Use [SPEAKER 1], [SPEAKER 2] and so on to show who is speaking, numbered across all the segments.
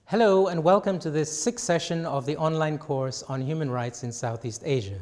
[SPEAKER 1] Hello and welcome to this sixth session of the online course on human rights in Southeast Asia.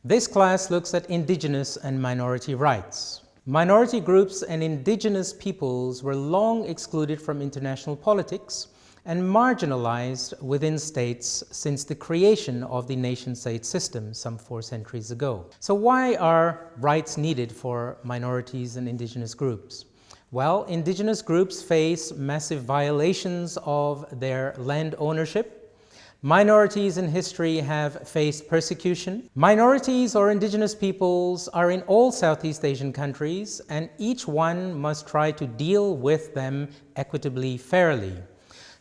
[SPEAKER 1] This class looks at indigenous and minority rights. Minority groups and indigenous peoples were long excluded from international politics and marginalized within states since the creation of the nation-state system some 4 centuries ago. So why are rights needed for minorities and indigenous groups? Well, indigenous groups face massive violations of their land ownership. Minorities in history have faced persecution. Minorities or indigenous peoples are in all Southeast Asian countries, and each one must try to deal with them equitably, fairly.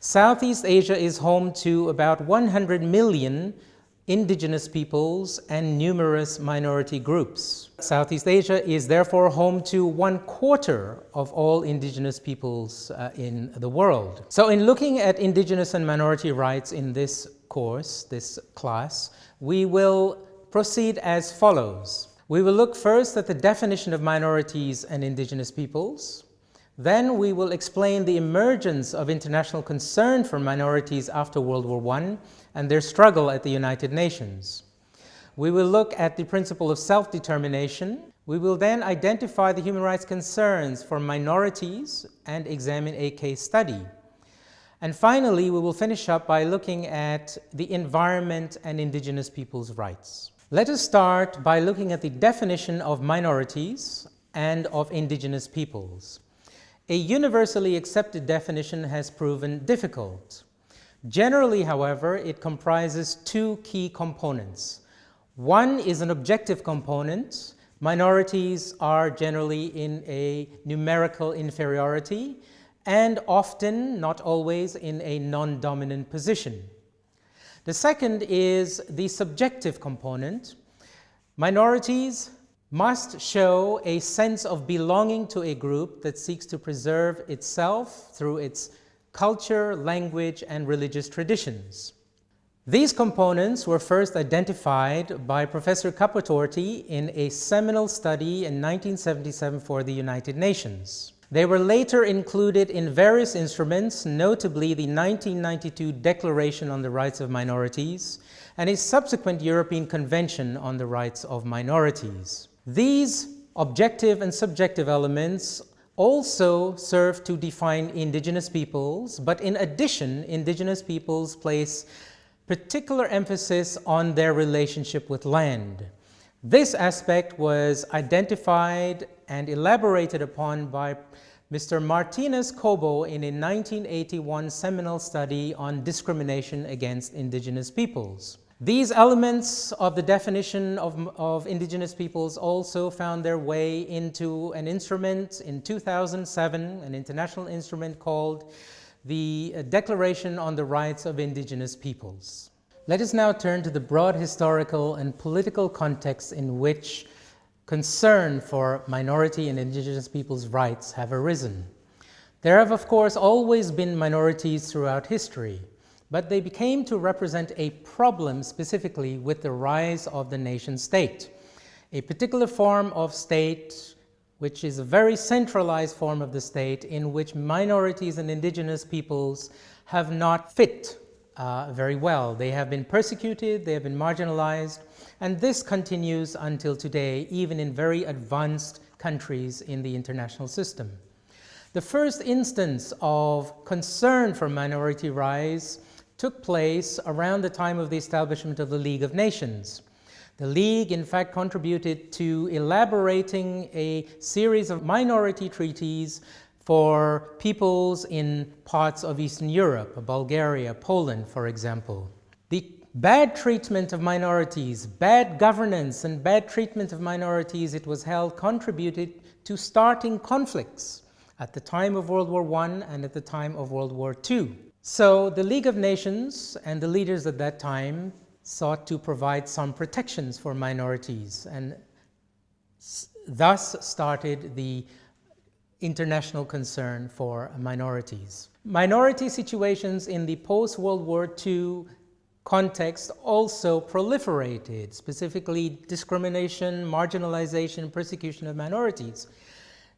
[SPEAKER 1] Southeast Asia is home to about 100 million indigenous peoples and numerous minority groups. Southeast Asia is therefore home to 1/4 of all indigenous peoples in the world. So in looking at indigenous and minority rights in this course, this class, we will proceed as follows. We will look first at the definition of minorities and indigenous peoples. Then we will explain the emergence of international concern for minorities after World War I and their struggle at the United Nations. We will look at the principle of self-determination. We will then identify the human rights concerns for minorities and examine a case study. And finally, we will finish up by looking at the environment and indigenous peoples' rights. Let us start by looking at the definition of minorities and of indigenous peoples. A universally accepted definition has proven difficult. Generally, however, it comprises 2 key components. One is an objective component. Minorities are generally in a numerical inferiority and often, not always, in a non-dominant position. The second is the subjective component. Minorities must show a sense of belonging to a group that seeks to preserve itself through its culture, language, and religious traditions. These components were first identified by Professor Kapotorti in a seminal study in 1977 for the United Nations. They were later included in various instruments, notably the 1992 Declaration on the Rights of Minorities and a subsequent European Convention on the Rights of Minorities. These objective and subjective elements also serve to define indigenous peoples, but in addition, indigenous peoples place particular emphasis on their relationship with land. This aspect was identified and elaborated upon by Mr. Martinez Cobo in a 1981 seminal study on discrimination against indigenous peoples. These elements of the definition of indigenous peoples also found their way into an instrument in 2007, an international instrument called the Declaration on the Rights of Indigenous Peoples. Let us now turn to the broad historical and political context in which concern for minority and indigenous peoples' rights have arisen. There have, of course, always been minorities throughout history, but they became to represent a problem specifically with the rise of the nation-state, a particular form of state which is a very centralized form of the state in which minorities and indigenous peoples have not fit very well. They have been persecuted, they have been marginalized, and this continues until today, even in very advanced countries in the international system. The first instance of concern for minority rights took place around the time of the establishment of the League of Nations. The League, in fact, contributed to elaborating a series of minority treaties for peoples in parts of Eastern Europe, Bulgaria, Poland, for example. The bad treatment of minorities, bad governance and bad treatment of minorities, it was held, contributed to starting conflicts at the time of World War I and at the time of World War II. So the League of Nations and the leaders at that time sought to provide some protections for minorities, and thus started the international concern for minorities. Minority situations in the post-World War II context also proliferated, specifically discrimination, marginalization, persecution of minorities.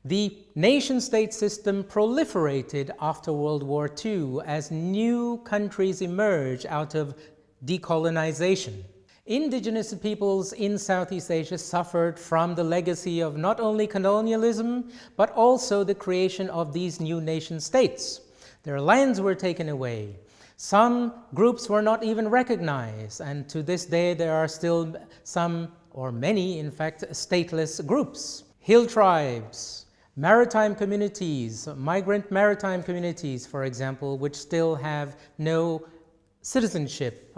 [SPEAKER 1] The nation-state system proliferated after World War II as new countries emerged out of decolonization. Indigenous peoples in Southeast Asia suffered from the legacy of not only colonialism, but also the creation of these new nation-states. Their lands were taken away. Some groups were not even recognized, and to this day there are still some, or many in fact, stateless groups. Hill tribes, maritime communities, migrant maritime communities, for example, which still have no citizenship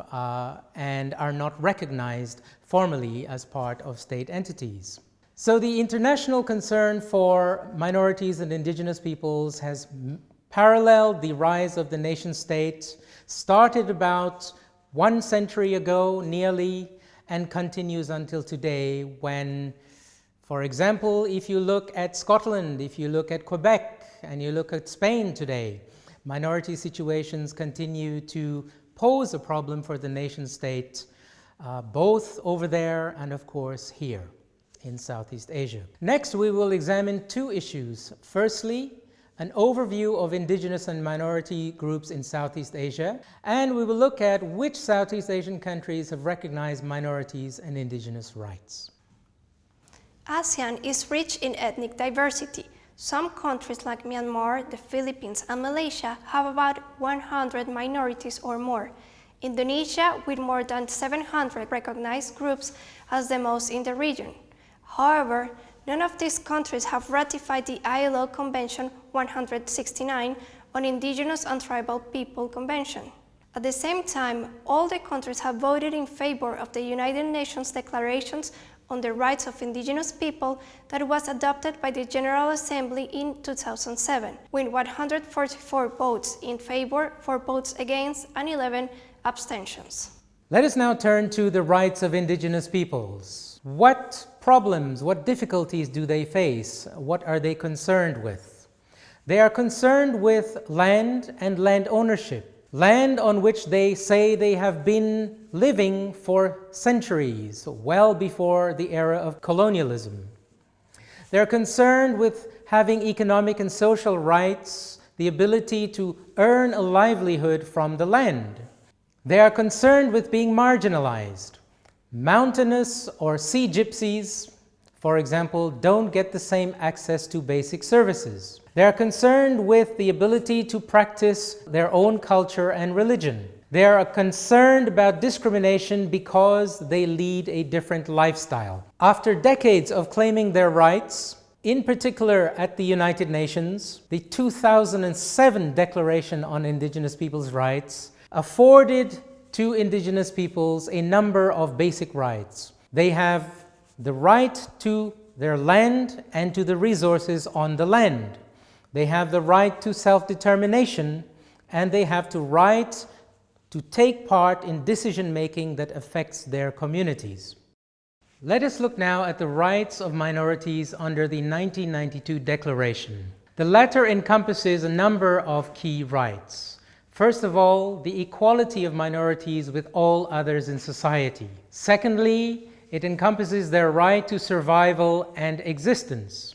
[SPEAKER 1] and are not recognized formally as part of state entities. So the international concern for minorities and indigenous peoples has paralleled the rise of the nation-state, started about 1 century ago nearly, and continues until today when, for example, if you look at Scotland, if you look at Quebec, and you look at Spain today, minority situations continue to pose a problem for the nation-state, both over there and of course here in Southeast Asia. Next, we will examine 2 issues. Firstly, an overview of indigenous and minority groups in Southeast Asia, and we will look at which Southeast Asian countries have recognized minorities and indigenous rights.
[SPEAKER 2] ASEAN is rich in ethnic diversity. Some countries like Myanmar, the Philippines, and Malaysia have about 100 minorities or more. Indonesia, with more than 700 recognized groups, has the most in the region. However, none of these countries have ratified the ILO Convention 169 on Indigenous and Tribal People Convention. At the same time, all the countries have voted in favor of the United Nations Declarations on the Rights of Indigenous People that was adopted by the General Assembly in 2007, with 144 votes in favor, 4 votes against, and 11 abstentions.
[SPEAKER 1] Let us now turn to the rights of indigenous peoples. What problems, what difficulties do they face? What are they concerned with? They are concerned with land and land ownership. Land on which they say they have been living for centuries, well before the era of colonialism. They're concerned with having economic and social rights, the ability to earn a livelihood from the land. They are concerned with being marginalized. Mountainous or sea gypsies, for example, don't get the same access to basic services. They are concerned with the ability to practice their own culture and religion. They are concerned about discrimination because they lead a different lifestyle. After decades of claiming their rights, in particular at the United Nations, the 2007 Declaration on Indigenous Peoples' Rights afforded to indigenous peoples a number of basic rights. They have the right to their land and to the resources on the land. They have the right to self-determination, and they have the right to take part in decision-making that affects their communities. Let us look now at the rights of minorities under the 1992 Declaration. The latter encompasses a number of key rights. First of all, the equality of minorities with all others in society. Secondly, it encompasses their right to survival and existence.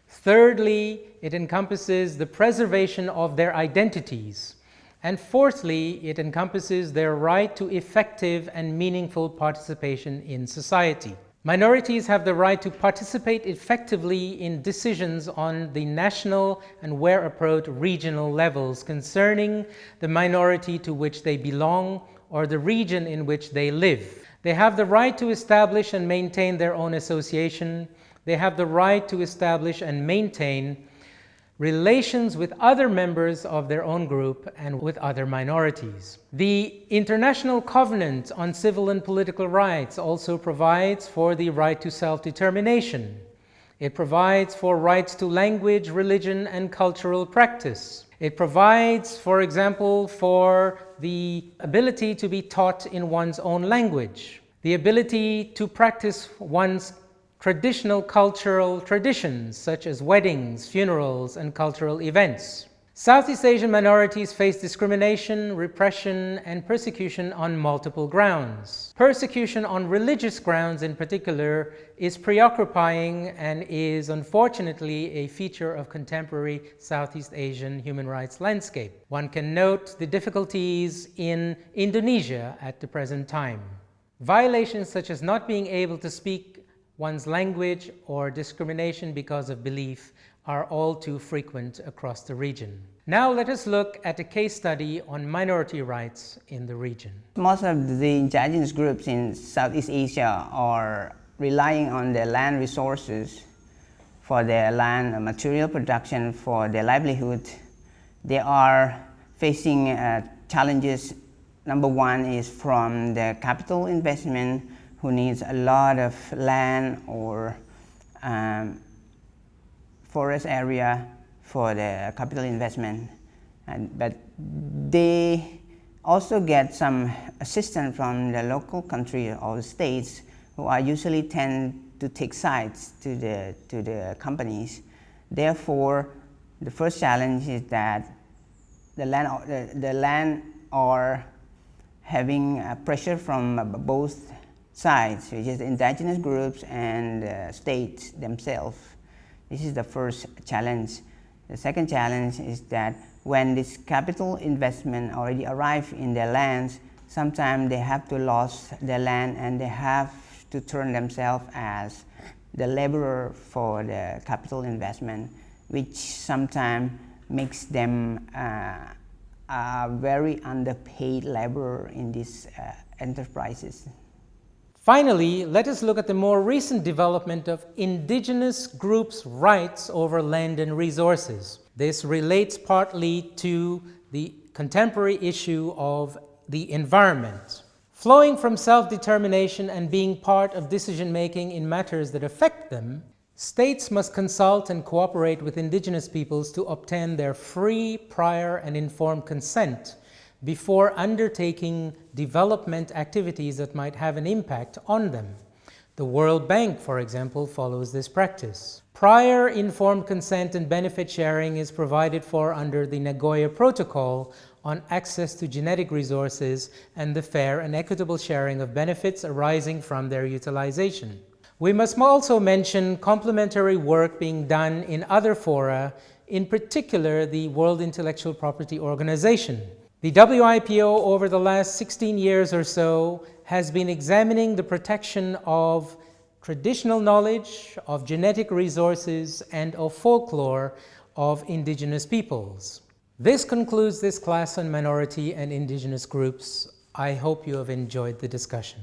[SPEAKER 1] Thirdly, it encompasses the preservation of their identities. And fourthly, it encompasses their right to effective and meaningful participation in society. Minorities have the right to participate effectively in decisions on the national and, where appropriate, regional levels concerning the minority to which they belong or the region in which they live. They have the right to establish and maintain their own association. They have the right to establish and maintain relations with other members of their own group and with other minorities. The International Covenant on Civil and Political Rights also provides for the right to self-determination. It provides for rights to language, religion, and cultural practice. It provides, for example, for the ability to be taught in one's own language, the ability to practice one's traditional cultural traditions such as weddings, funerals, and cultural events. Southeast Asian minorities face discrimination, repression, and persecution on multiple grounds. Persecution on religious grounds in particular is preoccupying and is unfortunately a feature of contemporary Southeast Asian human rights landscape. One can note the difficulties in Indonesia at the present time. Violations such as not being able to speak one's language or discrimination because of belief are all too frequent across the region. Now let us look at a case study on minority rights in the region.
[SPEAKER 3] Most of the indigenous groups in Southeast Asia are relying on their land resources for their land material production for their livelihood. They are facing challenges. Number one is from the capital investment, who needs a lot of land or forest area for the capital investment, but they also get some assistance from the local country or the states, who are usually tend to take sides to the companies. Therefore, the first challenge is that the land are having pressure from both sides, which is the indigenous groups and the states themselves. This is the first challenge. The second challenge is that when this capital investment already arrive in their lands, sometimes they have to lose their land and they have to turn themselves as the laborer for the capital investment, which sometimes makes them a very underpaid laborer in these enterprises.
[SPEAKER 1] Finally, let us look at the more recent development of indigenous groups' rights over land and resources. This relates partly to the contemporary issue of the environment. Flowing from self-determination and being part of decision-making in matters that affect them, states must consult and cooperate with indigenous peoples to obtain their free, prior, and informed consent before undertaking development activities that might have an impact on them. The World Bank, for example, follows this practice. Prior informed consent and benefit sharing is provided for under the Nagoya Protocol on access to genetic resources and the fair and equitable sharing of benefits arising from their utilization. We must also mention complementary work being done in other fora, in particular the World Intellectual Property Organization. The WIPO over the last 16 years or so has been examining the protection of traditional knowledge, of genetic resources, and of folklore of indigenous peoples. This concludes this class on minority and indigenous groups. I hope you have enjoyed the discussion.